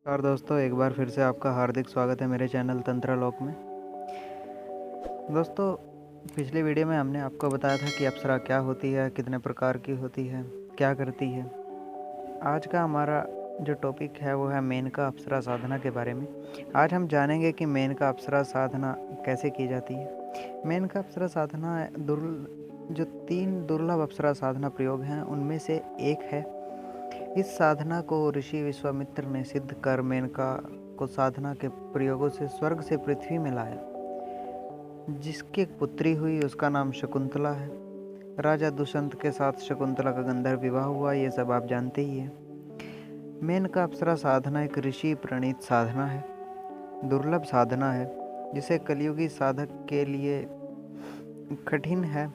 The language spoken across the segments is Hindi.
और दोस्तों, एक बार फिर से आपका हार्दिक स्वागत है मेरे चैनल तंत्रालोक में। दोस्तों, पिछली वीडियो में हमने आपको बताया था कि अप्सरा क्या होती है, कितने प्रकार की होती है, क्या करती है। आज का हमारा जो टॉपिक है वो है मेनका अप्सरा साधना के बारे में। आज हम जानेंगे कि मेनका अप्सरा साधना कैसे की जाती है। मेनका अप्सरा साधना जो 3 दुर्लभ अप्सरा साधना प्रयोग हैं उनमें से एक है। इस साधना को ऋषि विश्वामित्र ने सिद्ध कर मेनका को साधना के प्रयोगों से स्वर्ग से पृथ्वी में लाया। जिसकी एक पुत्री हुई उसका नाम शकुंतला है। राजा दुष्यंत के साथ शकुंतला का गंधर्व विवाह हुआ, ये सब आप जानते ही हैं। मेनका अप्सरा साधना एक ऋषि प्रणीत साधना है, दुर्लभ साधना है, जिसे कलियुगी साधक के लिए कठिन है,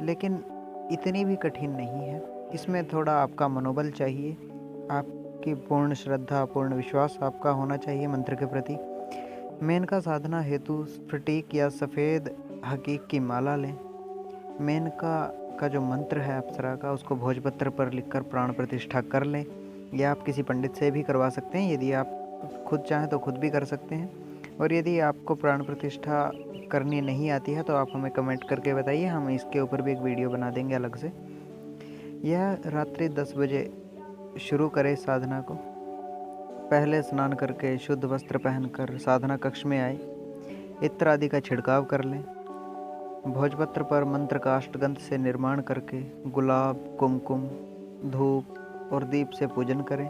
लेकिन इतनी भी कठिन नहीं है। इसमें थोड़ा आपका मनोबल चाहिए, आपकी पूर्ण श्रद्धा, पूर्ण विश्वास आपका होना चाहिए मंत्र के प्रति। मेनका साधना हेतु स्फटिक या सफ़ेद हकीक की माला लें। मेनका का जो मंत्र है अप्सरा का, उसको भोजपत्र पर लिखकर प्राण प्रतिष्ठा कर लें, या आप किसी पंडित से भी करवा सकते हैं। यदि आप खुद चाहें तो खुद भी कर सकते हैं, और यदि आपको प्राण प्रतिष्ठा करनी नहीं आती है तो आप हमें कमेंट करके बताइए, हम इसके ऊपर भी एक वीडियो बना देंगे अलग से। यह रात्रि 10 बजे शुरू करें साधना को। पहले स्नान करके शुद्ध वस्त्र पहनकर साधना कक्ष में आए, इत्र आदि का छिड़काव कर लें। भोजपत्र पर मंत्र का अष्टगंध से निर्माण करके गुलाब, कुमकुम, धूप और दीप से पूजन करें।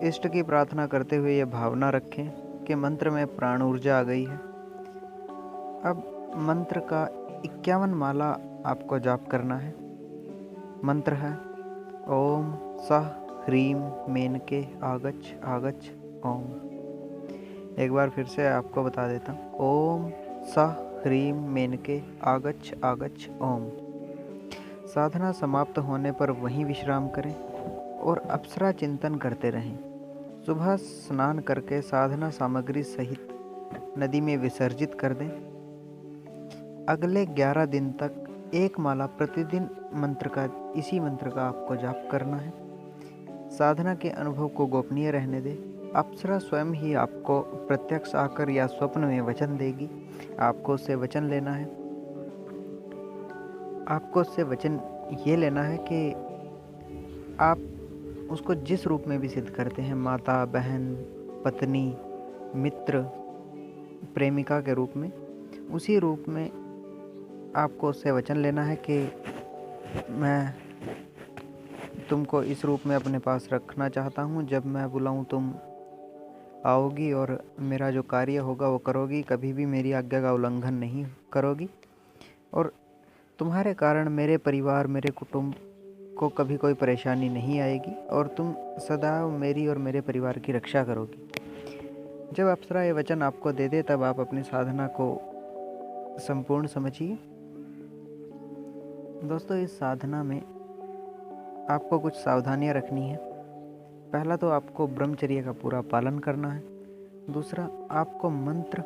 इष्ट की प्रार्थना करते हुए यह भावना रखें कि मंत्र में प्राण ऊर्जा आ गई है। अब मंत्र का 51 माला आपको जाप करना है। मंत्र है ओम सह ह्रीम मेनके आगच आगच ओम। एक बार फिर से आपको बता देता हूँ, ओम सह ह्रीम मेनके आगच आगच ओम। साधना समाप्त होने पर वहीं विश्राम करें और अप्सरा चिंतन करते रहें। सुबह स्नान करके साधना सामग्री सहित नदी में विसर्जित कर दें। अगले 11 दिन तक एक माला प्रतिदिन इसी मंत्र का आपको जाप करना है। साधना के अनुभव को गोपनीय रहने दें। अप्सरा स्वयं ही आपको प्रत्यक्ष आकर या स्वप्न में वचन देगी। आपको उससे वचन लेना है। आपको उससे वचन ये लेना है कि आप उसको जिस रूप में भी सिद्ध करते हैं, माता, बहन, पत्नी, मित्र, प्रेमिका के रूप में, उसी रूप में आपको उससे वचन लेना है कि मैं तुमको इस रूप में अपने पास रखना चाहता हूँ। जब मैं बुलाऊँ तुम आओगी और मेरा जो कार्य होगा वो करोगी, कभी भी मेरी आज्ञा का उल्लंघन नहीं करोगी, और तुम्हारे कारण मेरे परिवार, मेरे कुटुंब को कभी कोई परेशानी नहीं आएगी, और तुम सदैव मेरी और मेरे परिवार की रक्षा करोगी। जब अप्सरा ये वचन आपको दे दे तब आप अपनी साधना को संपूर्ण समझिए। दोस्तों, इस साधना में आपको कुछ सावधानियां रखनी है। पहला तो आपको ब्रह्मचर्य का पूरा पालन करना है। दूसरा, आपको मंत्र,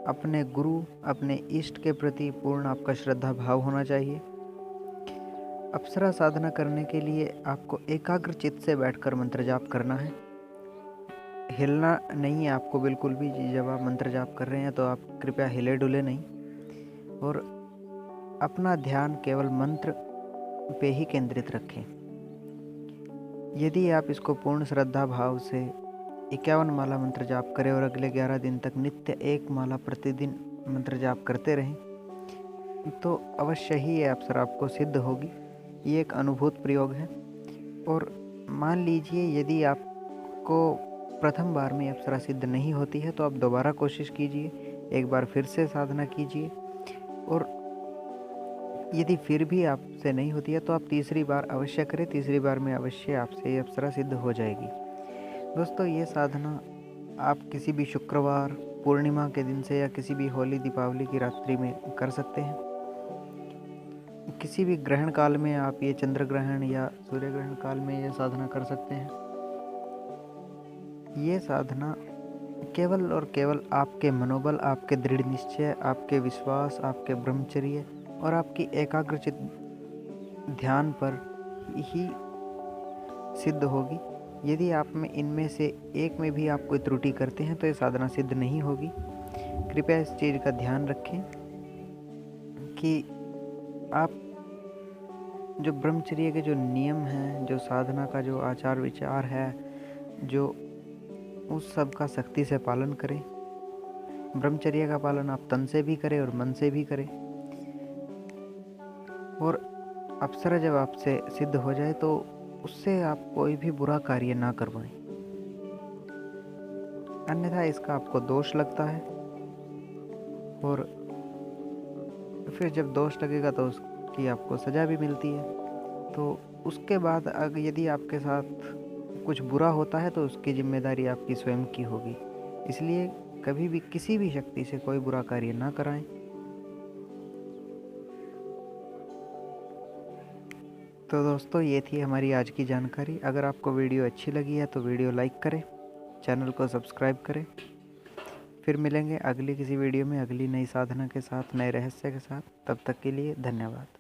अपने गुरु, अपने इष्ट के प्रति पूर्ण आपका श्रद्धा भाव होना चाहिए। अप्सरा साधना करने के लिए आपको एकाग्र चित्त से बैठकर मंत्र जाप करना है। हिलना नहीं है आपको बिल्कुल भी। जब आप मंत्र जाप कर रहे हैं तो आप कृपया हिले डुले नहीं, और अपना ध्यान केवल मंत्र पे ही केंद्रित रखें। यदि आप इसको पूर्ण श्रद्धा भाव से 51 माला मंत्र जाप करें और अगले 11 दिन तक नित्य 1 माला प्रतिदिन मंत्र जाप करते रहें, तो अवश्य ही ये अप्सरा आपको सिद्ध होगी। ये एक अनुभूत प्रयोग है। और मान लीजिए यदि आपको प्रथम बार में अप्सरा सिद्ध नहीं होती है तो आप दोबारा कोशिश कीजिए, एक बार फिर से साधना कीजिए, और यदि फिर भी आपसे नहीं होती है तो आप तीसरी बार अवश्य करें। तीसरी बार में अवश्य आपसे ये अप्सरा सिद्ध हो जाएगी। दोस्तों, ये साधना आप किसी भी शुक्रवार, पूर्णिमा के दिन से या किसी भी होली, दीपावली की रात्रि में कर सकते हैं। किसी भी ग्रहण काल में आप ये चंद्र ग्रहण या सूर्य ग्रहण काल में ये साधना कर सकते हैं। ये साधना केवल और केवल आपके मनोबल, आपके दृढ़ निश्चय, आपके विश्वास, आपके ब्रह्मचर्य और आपकी एकाग्रचित ध्यान पर ही सिद्ध होगी। यदि आप में इनमें से एक में भी आप कोई त्रुटि करते हैं तो ये साधना सिद्ध नहीं होगी। कृपया इस चीज़ का ध्यान रखें कि आप जो ब्रह्मचर्य के जो नियम हैं, जो साधना का जो आचार विचार है, जो उस सब का सख्ती से पालन करें। ब्रह्मचर्य का पालन आप तन से भी करें और मन से भी करें। और अप्सरा जब आपसे सिद्ध हो जाए तो उससे आप कोई भी बुरा कार्य ना करवाएं, अन्यथा इसका आपको दोष लगता है। और फिर जब दोष लगेगा तो उसकी आपको सज़ा भी मिलती है। तो उसके बाद अगर यदि आपके साथ कुछ बुरा होता है तो उसकी जिम्मेदारी आपकी स्वयं की होगी। इसलिए कभी भी किसी भी शक्ति से कोई बुरा कार्य ना कराएं। तो दोस्तों, ये थी हमारी आज की जानकारी। अगर आपको वीडियो अच्छी लगी है तो वीडियो लाइक करें, चैनल को सब्सक्राइब करें। फिर मिलेंगे अगली किसी वीडियो में, अगली नई साधना के साथ, नए रहस्य के साथ। तब तक के लिए धन्यवाद।